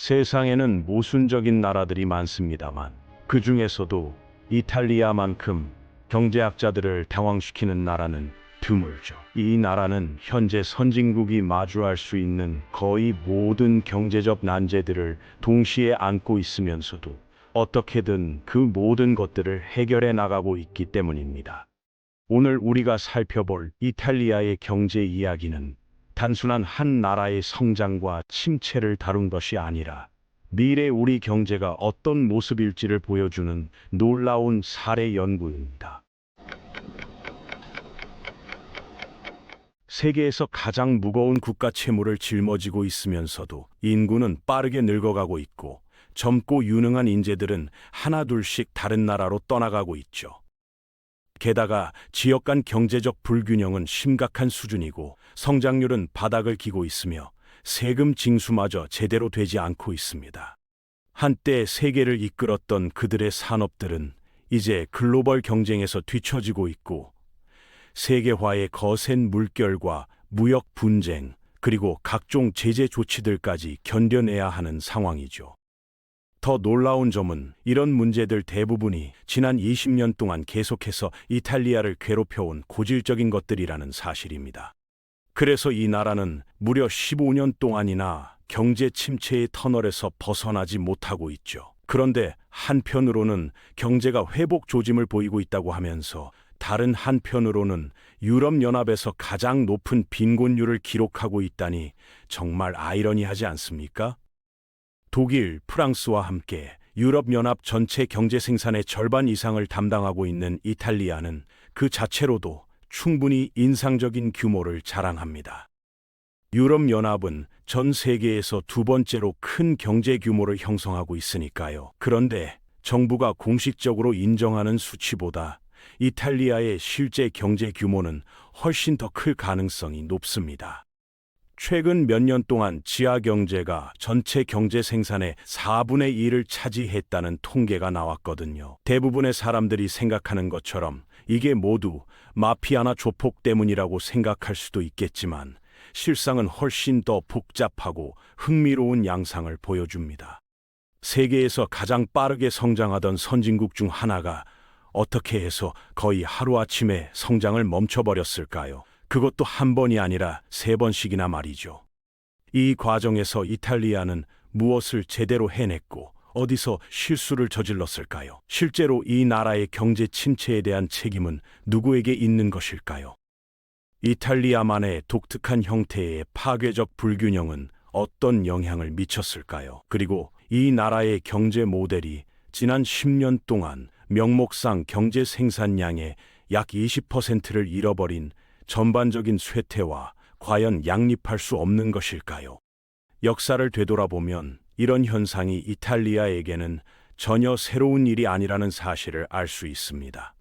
세상에는 모순적인 나라들이 많습니다만 그 중에서도 이탈리아만큼 경제학자들을 당황시키는 나라는 드물죠. 이 나라는 현재 선진국이 마주할 수 있는 거의 모든 경제적 난제들을 동시에 안고 있으면서도 어떻게든 그 모든 것들을 해결해 나가고 있기 때문입니다. 오늘 우리가 살펴볼 이탈리아의 경제 이야기는 단순한 한 나라의 성장과 침체를 다룬 것이 아니라 미래 우리 경제가 어떤 모습일지를 보여주는 놀라운 사례 연구입니다. 세계에서 가장 무거운 국가 채무를 짊어지고 있으면서도 인구는 빠르게 늙어가고 있고 젊고 유능한 인재들은 하나둘씩 다른 나라로 떠나가고 있죠. 게다가 지역 간 경제적 불균형은 심각한 수준이고 성장률은 바닥을 기고 있으며 세금 징수마저 제대로 되지 않고 있습니다. 한때 세계를 이끌었던 그들의 산업들은 이제 글로벌 경쟁에서 뒤처지고 있고 세계화의 거센 물결과 무역 분쟁 그리고 각종 제재 조치들까지 견뎌내야 하는 상황이죠. 더 놀라운 점은 이런 문제들 대부분이 지난 20년 동안 계속해서 이탈리아를 괴롭혀온 고질적인 것들이라는 사실입니다. 그래서 이 나라는 무려 15년 동안이나 경제 침체의 터널에서 벗어나지 못하고 있죠. 그런데 한편으로는 경제가 회복 조짐을 보이고 있다고 하면서 다른 한편으로는 유럽연합에서 가장 높은 빈곤율을 기록하고 있다니 정말 아이러니하지 않습니까? 독일, 프랑스와 함께 유럽연합 전체 경제 생산의 절반 이상을 담당하고 있는 이탈리아는 그 자체로도 충분히 인상적인 규모를 자랑합니다. 유럽연합은 전 세계에서 두 번째로 큰 경제 규모를 형성하고 있으니까요. 그런데 정부가 공식적으로 인정하는 수치보다 이탈리아의 실제 경제 규모는 훨씬 더 클 가능성이 높습니다. 최근 몇 년 동안 지하 경제가 전체 경제 생산의 4분의 1을 차지했다는 통계가 나왔거든요. 대부분의 사람들이 생각하는 것처럼 이게 모두 마피아나 조폭 때문이라고 생각할 수도 있겠지만 실상은 훨씬 더 복잡하고 흥미로운 양상을 보여줍니다. 세계에서 가장 빠르게 성장하던 선진국 중 하나가 어떻게 해서 거의 하루아침에 성장을 멈춰버렸을까요? 그것도 한 번이 아니라 3번씩이나 말이죠. 이 과정에서 이탈리아는 무엇을 제대로 해냈고 어디서 실수를 저질렀을까요? 실제로 이 나라의 경제 침체에 대한 책임은 누구에게 있는 것일까요? 이탈리아만의 독특한 형태의 파괴적 불균형은 어떤 영향을 미쳤을까요? 그리고 이 나라의 경제 모델이 지난 10년 동안 명목상 경제 생산량의 약 20%를 잃어버린 전반적인 쇠퇴와 과연 양립할 수 없는 것일까요? 역사를 되돌아보면 이런 현상이 이탈리아에게는 전혀 새로운 일이 아니라는 사실을 알 수 있습니다.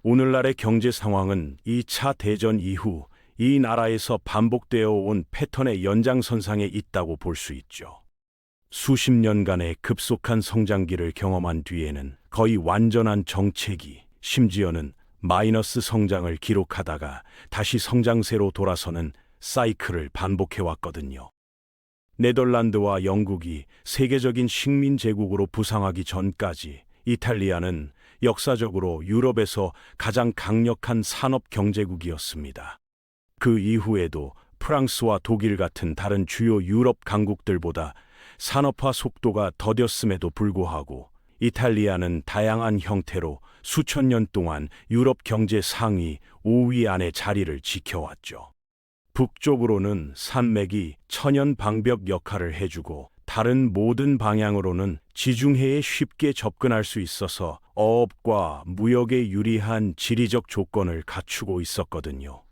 오늘날의 경제 상황은 2차 대전 이후 이 나라에서 반복되어 온 패턴의 연장선상에 있다고 볼 수 있죠. 수십 년간의 급속한 성장기를 경험한 뒤에는 거의 완전한 정체기, 심지어는 마이너스 성장을 기록하다가 다시 성장세로 돌아서는 사이클을 반복해왔거든요. 네덜란드와 영국이 세계적인 식민 제국으로 부상하기 전까지 이탈리아는 역사적으로 유럽에서 가장 강력한 산업 경제국이었습니다. 그 이후에도 프랑스와 독일 같은 다른 주요 유럽 강국들보다 산업화 속도가 더뎠음에도 불구하고 이탈리아는 다양한 형태로 수천 년 동안 유럽 경제 상위 5위 안에 자리를 지켜왔죠. 북쪽으로는 산맥이 천연 방벽 역할을 해주고 다른 모든 방향으로는 지중해에 쉽게 접근할 수 있어서 어업과 무역에 유리한 지리적 조건을 갖추고 있었거든요.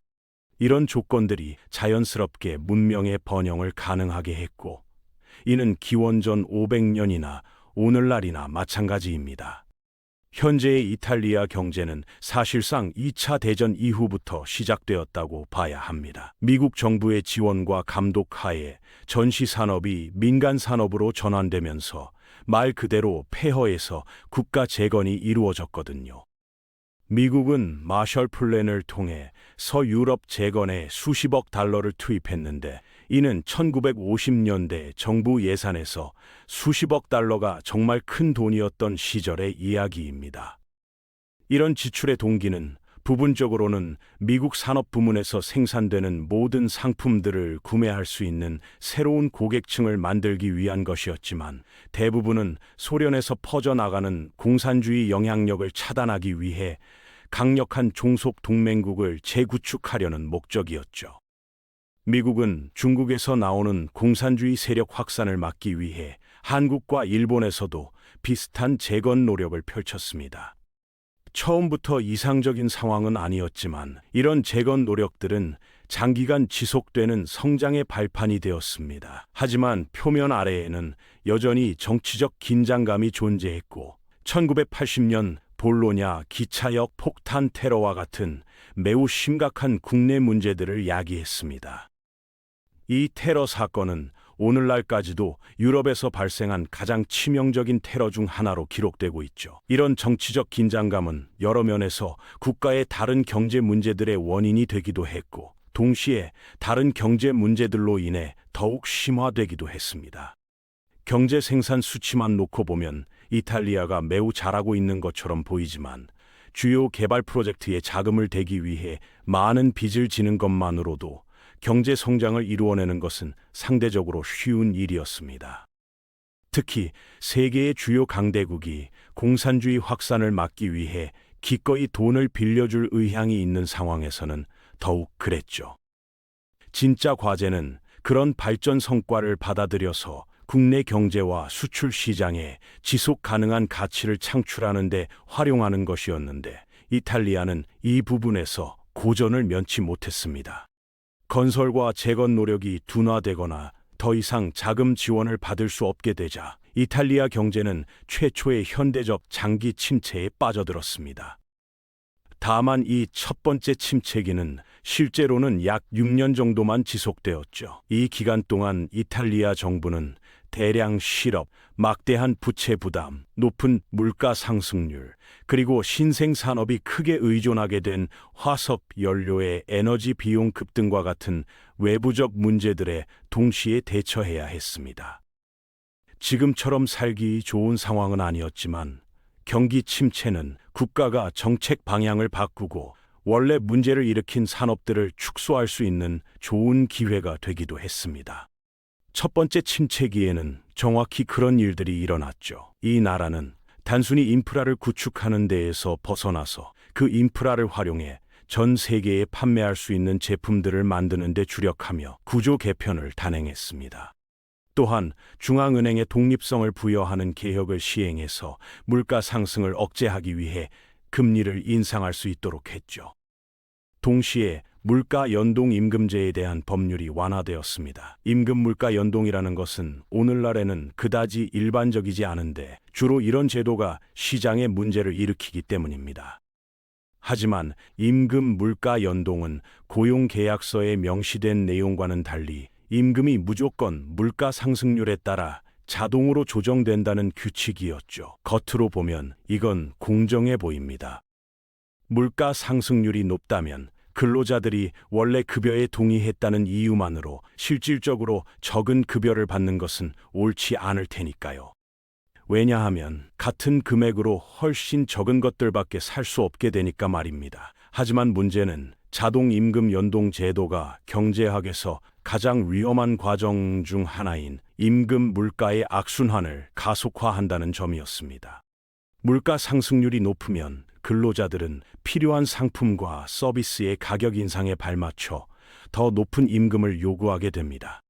이런 조건들이 자연스럽게 문명의 번영을 가능하게 했고 이는 기원전 500년이나 오늘날이나 마찬가지입니다. 현재의 이탈리아 경제는 사실상 2차 대전 이후부터 시작되었다고 봐야 합니다. 미국 정부의 지원과 감독 하에 전시 산업이 민간 산업으로 전환되면서 말 그대로 폐허에서 국가 재건이 이루어졌거든요. 미국은 마셜 플랜을 통해 서유럽 재건에 수십억 달러를 투입했는데 이는 1950년대 정부 예산에서 수십억 달러가 정말 큰 돈이었던 시절의 이야기입니다. 이런 지출의 동기는 부분적으로는 미국 산업 부문에서 생산되는 모든 상품들을 구매할 수 있는 새로운 고객층을 만들기 위한 것이었지만, 대부분은 소련에서 퍼져나가는 공산주의 영향력을 차단하기 위해 강력한 종속 동맹국을 재구축하려는 목적이었죠. 미국은 중국에서 나오는 공산주의 세력 확산을 막기 위해 한국과 일본에서도 비슷한 재건 노력을 펼쳤습니다. 처음부터 이상적인 상황은 아니었지만 이런 재건 노력들은 장기간 지속되는 성장의 발판이 되었습니다. 하지만 표면 아래에는 여전히 정치적 긴장감이 존재했고, 1980년 볼로냐 기차역 폭탄 테러와 같은 매우 심각한 국내 문제들을 야기했습니다. 이 테러 사건은 오늘날까지도 유럽에서 발생한 가장 치명적인 테러 중 하나로 기록되고 있죠. 이런 정치적 긴장감은 여러 면에서 국가의 다른 경제 문제들의 원인이 되기도 했고, 동시에 다른 경제 문제들로 인해 더욱 심화되기도 했습니다. 경제 생산 수치만 놓고 보면 이탈리아가 매우 잘하고 있는 것처럼 보이지만, 주요 개발 프로젝트에 자금을 대기 위해 많은 빚을 지는 것만으로도 경제 성장을 이루어내는 것은 상대적으로 쉬운 일이었습니다. 특히 세계의 주요 강대국이 공산주의 확산을 막기 위해 기꺼이 돈을 빌려줄 의향이 있는 상황에서는 더욱 그랬죠. 진짜 과제는 그런 발전 성과를 받아들여서 국내 경제와 수출 시장에 지속 가능한 가치를 창출하는 데 활용하는 것이었는데, 이탈리아는 이 부분에서 고전을 면치 못했습니다. 건설과 재건 노력이 둔화되거나 더 이상 자금 지원을 받을 수 없게 되자 이탈리아 경제는 최초의 현대적 장기 침체에 빠져들었습니다. 다만 이 첫 번째 침체기는 실제로는 약 6년 정도만 지속되었죠. 이 기간 동안 이탈리아 정부는 대량 실업, 막대한 부채 부담, 높은 물가 상승률, 그리고 신생 산업이 크게 의존하게 된 화석 연료의 에너지 비용 급등과 같은 외부적 문제들에 동시에 대처해야 했습니다. 지금처럼 살기 좋은 상황은 아니었지만, 경기 침체는 국가가 정책 방향을 바꾸고 원래 문제를 일으킨 산업들을 축소할 수 있는 좋은 기회가 되기도 했습니다. 첫 번째 침체기에는 정확히 그런 일들이 일어났죠. 이 나라는 단순히 인프라를 구축하는 데에서 벗어나서 그 인프라를 활용해 전 세계에 판매할 수 있는 제품들을 만드는 데 주력하며 구조 개편을 단행했습니다. 또한 중앙은행의 독립성을 부여하는 개혁을 시행해서 물가 상승을 억제하기 위해 금리를 인상할 수 있도록 했죠. 동시에 물가 연동 임금제에 대한 법률이 완화되었습니다. 임금 물가 연동이라는 것은 오늘날에는 그다지 일반적이지 않은데, 주로 이런 제도가 시장에 문제를 일으키기 때문입니다. 하지만 임금 물가 연동은 고용계약서에 명시된 내용과는 달리 임금이 무조건 물가 상승률에 따라 자동으로 조정된다는 규칙이었죠. 겉으로 보면 이건 공정해 보입니다. 물가 상승률이 높다면 근로자들이 원래 급여에 동의했다는 이유만으로 실질적으로 적은 급여를 받는 것은 옳지 않을 테니까요. 왜냐하면 같은 금액으로 훨씬 적은 것들밖에 살 수 없게 되니까 말입니다. 하지만 문제는 자동 임금 연동 제도가 경제학에서 가장 위험한 과정 중 하나인 임금 물가의 악순환을 가속화한다는 점이었습니다. 물가 상승률이 높으면 근로자들은 필요한 상품과 서비스의 가격 인상에 발맞춰 더 높은 임금을 요구하게 됩니다.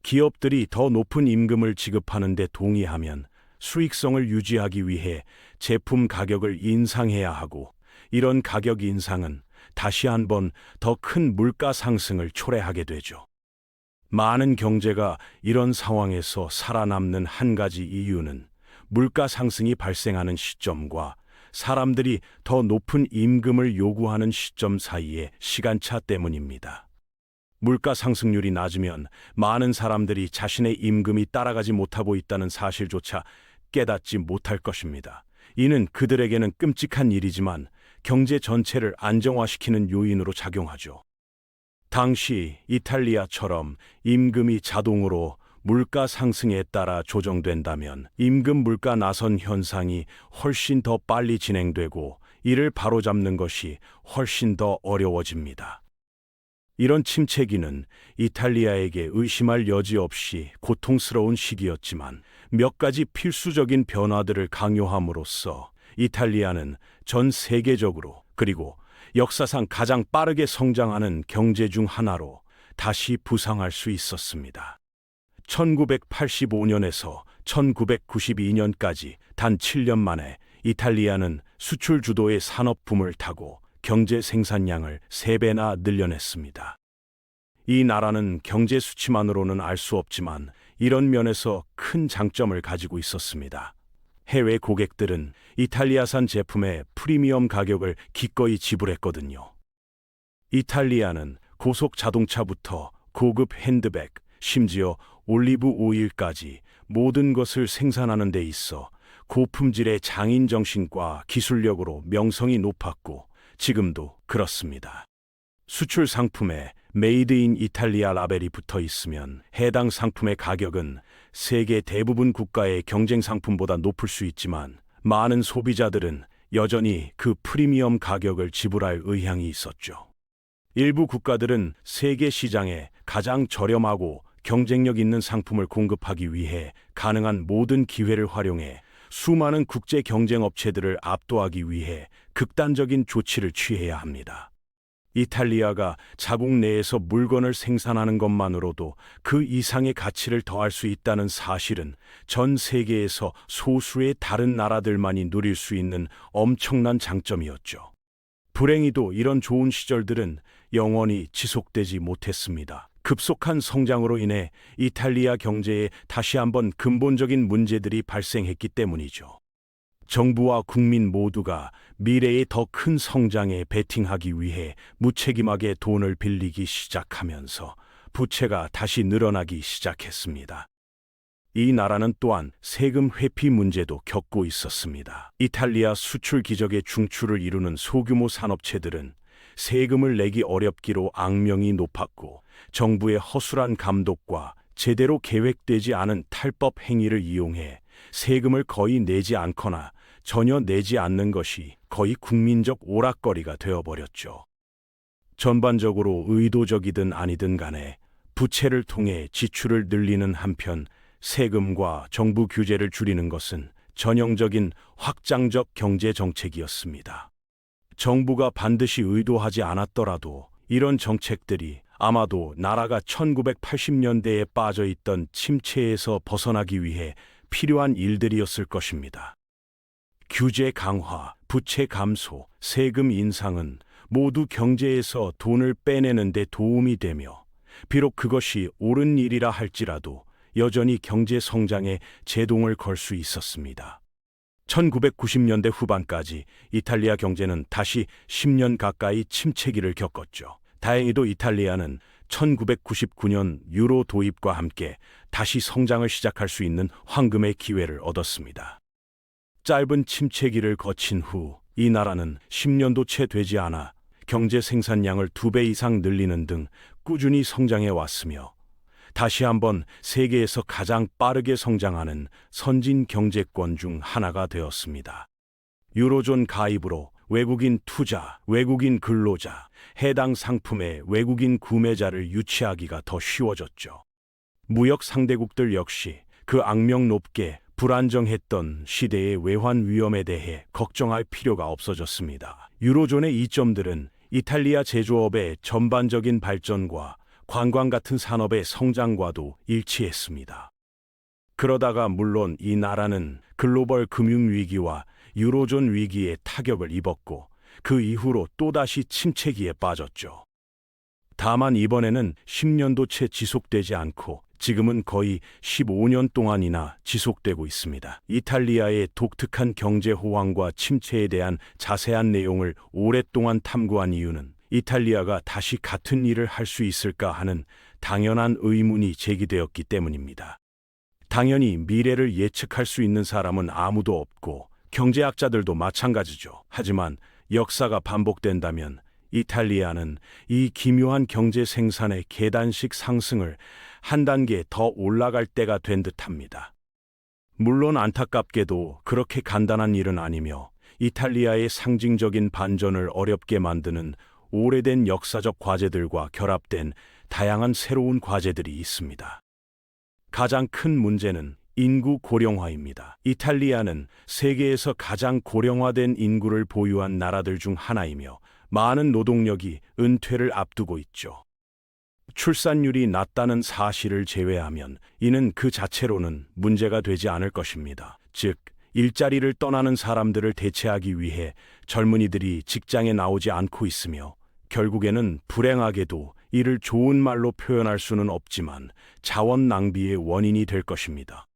기업들이 더 높은 임금을 지급하는 데 동의하면 수익성을 유지하기 위해 제품 가격을 인상해야 하고, 이런 가격 인상은 다시 한번 더 큰 물가 상승을 초래하게 되죠. 많은 경제가 이런 상황에서 살아남는 한 가지 이유는 물가 상승이 발생하는 시점과 사람들이 더 높은 임금을 요구하는 시점 사이의 시간차 때문입니다. 물가 상승률이 낮으면 많은 사람들이 자신의 임금이 따라가지 못하고 있다는 사실조차 깨닫지 못할 것입니다. 이는 그들에게는 끔찍한 일이지만 경제 전체를 안정화시키는 요인으로 작용하죠. 당시 이탈리아처럼 임금이 자동으로 물가 상승에 따라 조정된다면 임금 물가 나선 현상이 훨씬 더 빨리 진행되고 이를 바로잡는 것이 훨씬 더 어려워집니다. 이런 침체기는 이탈리아에게 의심할 여지 없이 고통스러운 시기였지만 몇 가지 필수적인 변화들을 강요함으로써 이탈리아는 전 세계적으로 그리고 역사상 가장 빠르게 성장하는 경제 중 하나로 다시 부상할 수 있었습니다. 1985년에서 1992년까지 단 7년 만에 이탈리아는 수출 주도의 산업 붐을 타고 경제 생산량을 3배나 늘려냈습니다. 이 나라는 경제 수치만으로는 알 수 없지만 이런 면에서 큰 장점을 가지고 있었습니다. 해외 고객들은 이탈리아산 제품의 프리미엄 가격을 기꺼이 지불했거든요. 이탈리아는 고속 자동차부터 고급 핸드백, 심지어 올리브 오일까지 모든 것을 생산하는 데 있어 고품질의 장인 정신과 기술력으로 명성이 높았고 지금도 그렇습니다. 수출 상품에 메이드 인 이탈리아 라벨이 붙어 있으면 해당 상품의 가격은 세계 대부분 국가의 경쟁 상품보다 높을 수 있지만 많은 소비자들은 여전히 그 프리미엄 가격을 지불할 의향이 있었죠. 일부 국가들은 세계 시장에 가장 저렴하고 경쟁력 있는 상품을 공급하기 위해 가능한 모든 기회를 활용해 수많은 국제 경쟁 업체들을 압도하기 위해 극단적인 조치를 취해야 합니다. 이탈리아가 자국 내에서 물건을 생산하는 것만으로도 그 이상의 가치를 더할 수 있다는 사실은 전 세계에서 소수의 다른 나라들만이 누릴 수 있는 엄청난 장점이었죠. 불행히도 이런 좋은 시절들은 영원히 지속되지 못했습니다. 급속한 성장으로 인해 이탈리아 경제에 다시 한번 근본적인 문제들이 발생했기 때문이죠. 정부와 국민 모두가 미래의 더 큰 성장에 베팅하기 위해 무책임하게 돈을 빌리기 시작하면서 부채가 다시 늘어나기 시작했습니다. 이 나라는 또한 세금 회피 문제도 겪고 있었습니다. 이탈리아 수출 기적의 중추를 이루는 소규모 산업체들은 세금을 내기 어렵기로 악명이 높았고 정부의 허술한 감독과 제대로 계획되지 않은 탈법 행위를 이용해 세금을 거의 내지 않거나 전혀 내지 않는 것이 거의 국민적 오락거리가 되어버렸죠. 전반적으로 의도적이든 아니든 간에 부채를 통해 지출을 늘리는 한편 세금과 정부 규제를 줄이는 것은 전형적인 확장적 경제 정책이었습니다. 정부가 반드시 의도하지 않았더라도 이런 정책들이 아마도 나라가 1980년대에 빠져 있던 침체에서 벗어나기 위해 필요한 일들이었을 것입니다. 규제 강화, 부채 감소, 세금 인상은 모두 경제에서 돈을 빼내는 데 도움이 되며 비록 그것이 옳은 일이라 할지라도 여전히 경제 성장에 제동을 걸 수 있었습니다. 1990년대 후반까지 이탈리아 경제는 다시 10년 가까이 침체기를 겪었죠. 다행히도 이탈리아는 1999년 유로 도입과 함께 다시 성장을 시작할 수 있는 황금의 기회를 얻었습니다. 짧은 침체기를 거친 후 이 나라는 10년도 채 되지 않아 경제 생산량을 2배 이상 늘리는 등 꾸준히 성장해 왔으며 다시 한번 세계에서 가장 빠르게 성장하는 선진 경제권 중 하나가 되었습니다. 유로존 가입으로 외국인 투자, 외국인 근로자, 해당 상품의 외국인 구매자를 유치하기가 더 쉬워졌죠. 무역 상대국들 역시 그 악명 높게 불안정했던 시대의 외환 위험에 대해 걱정할 필요가 없어졌습니다. 유로존의 이점들은 이탈리아 제조업의 전반적인 발전과 관광 같은 산업의 성장과도 일치했습니다. 그러다가 물론 이 나라는 글로벌 금융위기와 유로존 위기에 타격을 입었고 그 이후로 또다시 침체기에 빠졌죠. 다만 이번에는 10년도 채 지속되지 않고 지금은 거의 15년 동안이나 지속되고 있습니다. 이탈리아의 독특한 경제 호황과 침체에 대한 자세한 내용을 오랫동안 탐구한 이유는 이탈리아가 다시 같은 일을 할 수 있을까 하는 당연한 의문이 제기되었기 때문입니다. 당연히 미래를 예측할 수 있는 사람은 아무도 없고 경제학자들도 마찬가지죠. 하지만 역사가 반복된다면 이탈리아는 이 기묘한 경제 생산의 계단식 상승을 한 단계 더 올라갈 때가 된 듯합니다. 물론 안타깝게도 그렇게 간단한 일은 아니며 이탈리아의 상징적인 반전을 어렵게 만드는 오래된 역사적 과제들과 결합된 다양한 새로운 과제들이 있습니다. 가장 큰 문제는 인구 고령화입니다. 이탈리아는 세계에서 가장 고령화된 인구를 보유한 나라들 중 하나이며 많은 노동력이 은퇴를 앞두고 있죠. 출산율이 낮다는 사실을 제외하면 이는 그 자체로는 문제가 되지 않을 것입니다. 즉, 일자리를 떠나는 사람들을 대체하기 위해 젊은이들이 직장에 나오지 않고 있으며 결국에는 불행하게도 이를 좋은 말로 표현할 수는 없지만 자원 낭비의 원인이 될 것입니다.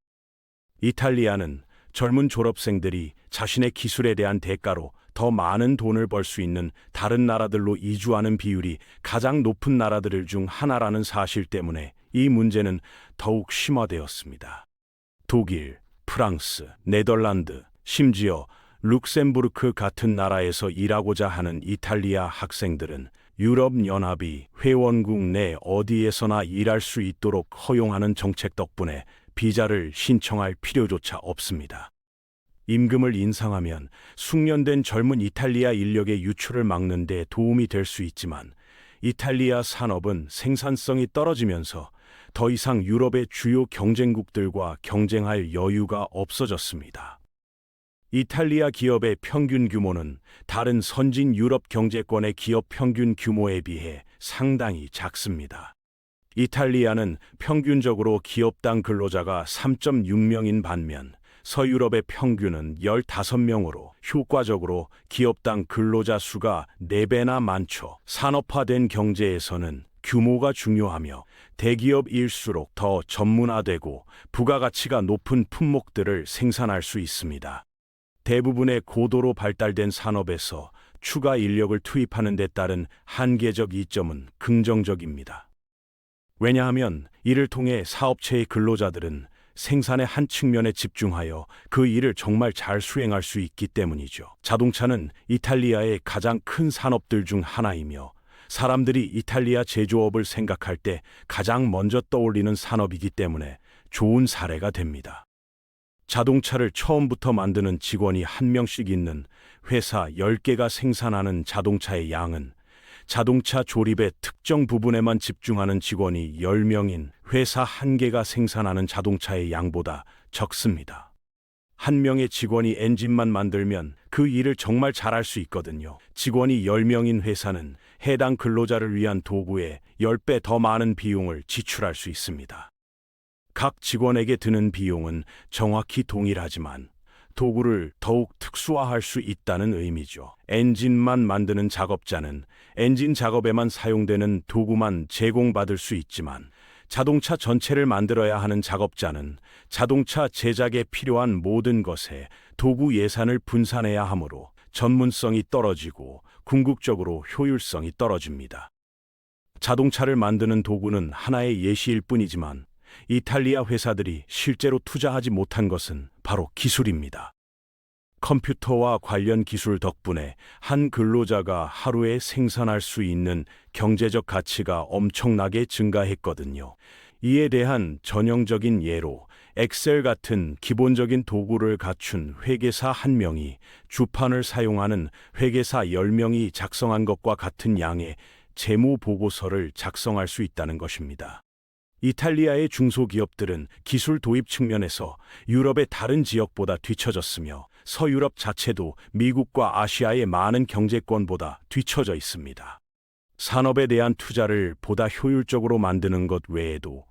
이탈리아는 젊은 졸업생들이 자신의 기술에 대한 대가로 더 많은 돈을 벌 수 있는 다른 나라들로 이주하는 비율이 가장 높은 나라들 중 하나라는 사실 때문에 이 문제는 더욱 심화되었습니다. 독일, 프랑스, 네덜란드, 심지어 룩셈부르크 같은 나라에서 일하고자 하는 이탈리아 학생들은 유럽연합이 회원국 내 어디에서나 일할 수 있도록 허용하는 정책 덕분에 비자를 신청할 필요조차 없습니다. 임금을 인상하면 숙련된 젊은 이탈리아 인력의 유출을 막는 데 도움이 될 수 있지만 이탈리아 산업은 생산성이 떨어지면서 더 이상 유럽의 주요 경쟁국들과 경쟁할 여유가 없어졌습니다. 이탈리아 기업의 평균 규모는 다른 선진 유럽 경제권의 기업 평균 규모에 비해 상당히 작습니다. 이탈리아는 평균적으로 기업당 근로자가 3.6명인 반면 서유럽의 평균은 15명으로 효과적으로 기업당 근로자 수가 4배나 많죠. 산업화된 경제에서는 규모가 중요하며 대기업일수록 더 전문화되고 부가가치가 높은 품목들을 생산할 수 있습니다. 대부분의 고도로 발달된 산업에서 추가 인력을 투입하는 데 따른 한계적 이점은 긍정적입니다. 왜냐하면 이를 통해 사업체의 근로자들은 생산의 한 측면에 집중하여 그 일을 정말 잘 수행할 수 있기 때문이죠. 자동차는 이탈리아의 가장 큰 산업들 중 하나이며 사람들이 이탈리아 제조업을 생각할 때 가장 먼저 떠올리는 산업이기 때문에 좋은 사례가 됩니다. 자동차를 처음부터 만드는 직원이 1명씩 있는 회사 10개가 생산하는 자동차의 양은 자동차 조립의 특정 부분에만 집중하는 직원이 10명인 회사 1개가 생산하는 자동차의 양보다 적습니다. 1명의 직원이 엔진만 만들면 그 일을 정말 잘할 수 있거든요. 직원이 10명인 회사는 해당 근로자를 위한 도구에 10배 더 많은 비용을 지출할 수 있습니다. 각 직원에게 드는 비용은 정확히 동일하지만 도구를 더욱 특수화할 수 있다는 의미죠. 엔진만 만드는 작업자는 엔진 작업에만 사용되는 도구만 제공받을 수 있지만 자동차 전체를 만들어야 하는 작업자는 자동차 제작에 필요한 모든 것에 도구 예산을 분산해야 하므로 전문성이 떨어지고 궁극적으로 효율성이 떨어집니다. 자동차를 만드는 도구는 하나의 예시일 뿐이지만 이탈리아 회사들이 실제로 투자하지 못한 것은 바로 기술입니다. 컴퓨터와 관련 기술 덕분에 한 근로자가 하루에 생산할 수 있는 경제적 가치가 엄청나게 증가했거든요. 이에 대한 전형적인 예로 엑셀 같은 기본적인 도구를 갖춘 회계사 1명이 주판을 사용하는 회계사 10명이 작성한 것과 같은 양의 재무 보고서를 작성할 수 있다는 것입니다. 이탈리아의 중소기업들은 기술 도입 측면에서 유럽의 다른 지역보다 뒤처졌으며 서유럽 자체도 미국과 아시아의 많은 경제권보다 뒤처져 있습니다. 산업에 대한 투자를 보다 효율적으로 만드는 것 외에도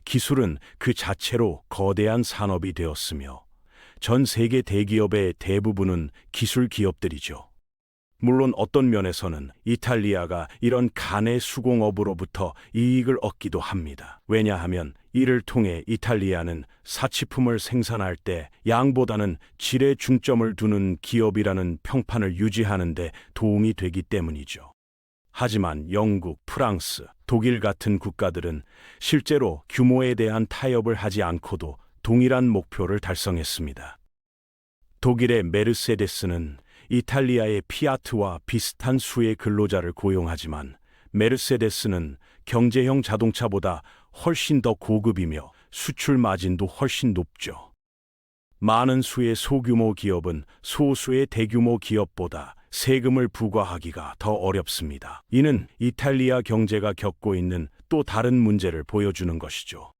기술은 그 자체로 거대한 산업이 되었으며 전 세계 대기업의 대부분은 기술 기업들이죠. 물론 어떤 면에서는 이탈리아가 이런 간의 수공업으로부터 이익을 얻기도 합니다. 왜냐하면 이를 통해 이탈리아는 사치품을 생산할 때 양보다는 질에 중점을 두는 기업이라는 평판을 유지하는 데 도움이 되기 때문이죠. 하지만 영국, 프랑스, 독일 같은 국가들은 실제로 규모에 대한 타협을 하지 않고도 동일한 목표를 달성했습니다. 독일의 메르세데스는 이탈리아의 피아트와 비슷한 수의 근로자를 고용하지만 메르세데스는 경제형 자동차보다 훨씬 더 고급이며 수출 마진도 훨씬 높죠. 많은 수의 소규모 기업은 소수의 대규모 기업보다 세금을 부과하기가 더 어렵습니다. 이는 이탈리아 경제가 겪고 있는 또 다른 문제를 보여주는 것이죠.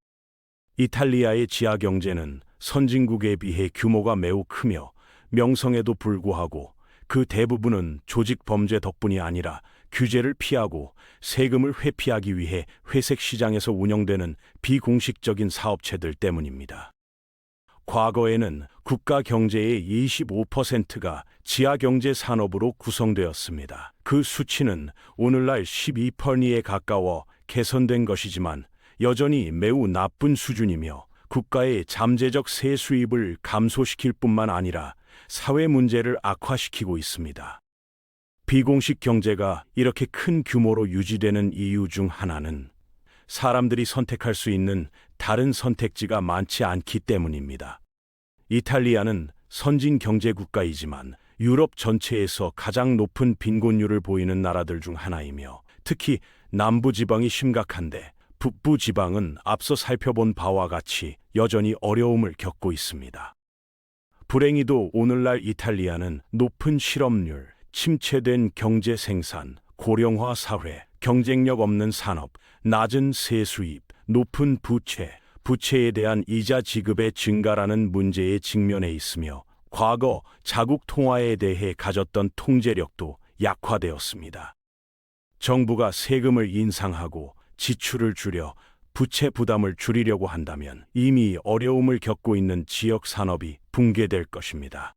이탈리아의 지하 경제는 선진국에 비해 규모가 매우 크며 명성에도 불구하고 그 대부분은 조직 범죄 덕분이 아니라 규제를 피하고 세금을 회피하기 위해 회색 시장에서 운영되는 비공식적인 사업체들 때문입니다. 과거에는 국가 경제의 25%가 지하 경제 산업으로 구성되었습니다. 그 수치는 오늘날 12%에 가까워 개선된 것이지만 여전히 매우 나쁜 수준이며 국가의 잠재적 세수입을 감소시킬 뿐만 아니라 사회 문제를 악화시키고 있습니다. 비공식 경제가 이렇게 큰 규모로 유지되는 이유 중 하나는 사람들이 선택할 수 있는 다른 선택지가 많지 않기 때문입니다. 이탈리아는 선진 경제 국가이지만 유럽 전체에서 가장 높은 빈곤율을 보이는 나라들 중 하나이며 특히 남부 지방이 심각한데 북부 지방은 앞서 살펴본 바와 같이 여전히 어려움을 겪고 있습니다. 불행히도 오늘날 이탈리아는 높은 실업률, 침체된 경제 생산, 고령화 사회, 경쟁력 없는 산업, 낮은 세수입, 높은 부채에 대한 이자 지급의 증가라는 문제에 직면해 있으며 과거 자국 통화에 대해 가졌던 통제력도 약화되었습니다. 정부가 세금을 인상하고 지출을 줄여 부채 부담을 줄이려고 한다면 이미 어려움을 겪고 있는 지역 산업이 붕괴될 것입니다.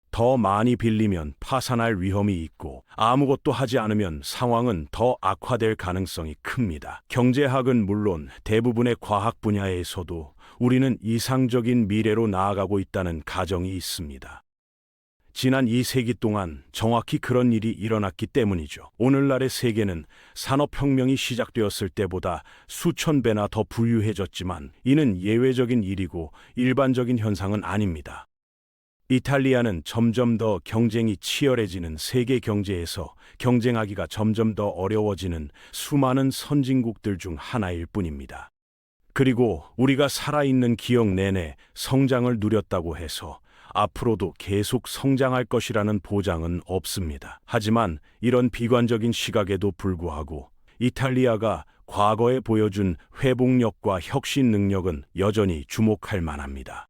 더 많이 빌리면 파산할 위험이 있고 아무것도 하지 않으면 상황은 더 악화될 가능성이 큽니다. 경제학은 물론 대부분의 과학 분야에서도 우리는 이상적인 미래로 나아가고 있다는 가정이 있습니다. 지난 2세기 동안 정확히 그런 일이 일어났기 때문이죠. 오늘날의 세계는 산업혁명이 시작되었을 때보다 수천 배나 더 부유해졌지만 이는 예외적인 일이고 일반적인 현상은 아닙니다. 이탈리아는 점점 더 경쟁이 치열해지는 세계 경제에서 경쟁하기가 점점 더 어려워지는 수많은 선진국들 중 하나일 뿐입니다. 그리고 우리가 살아있는 기억 내내 성장을 누렸다고 해서 앞으로도 계속 성장할 것이라는 보장은 없습니다. 하지만 이런 비관적인 시각에도 불구하고 이탈리아가 과거에 보여준 회복력과 혁신 능력은 여전히 주목할 만합니다.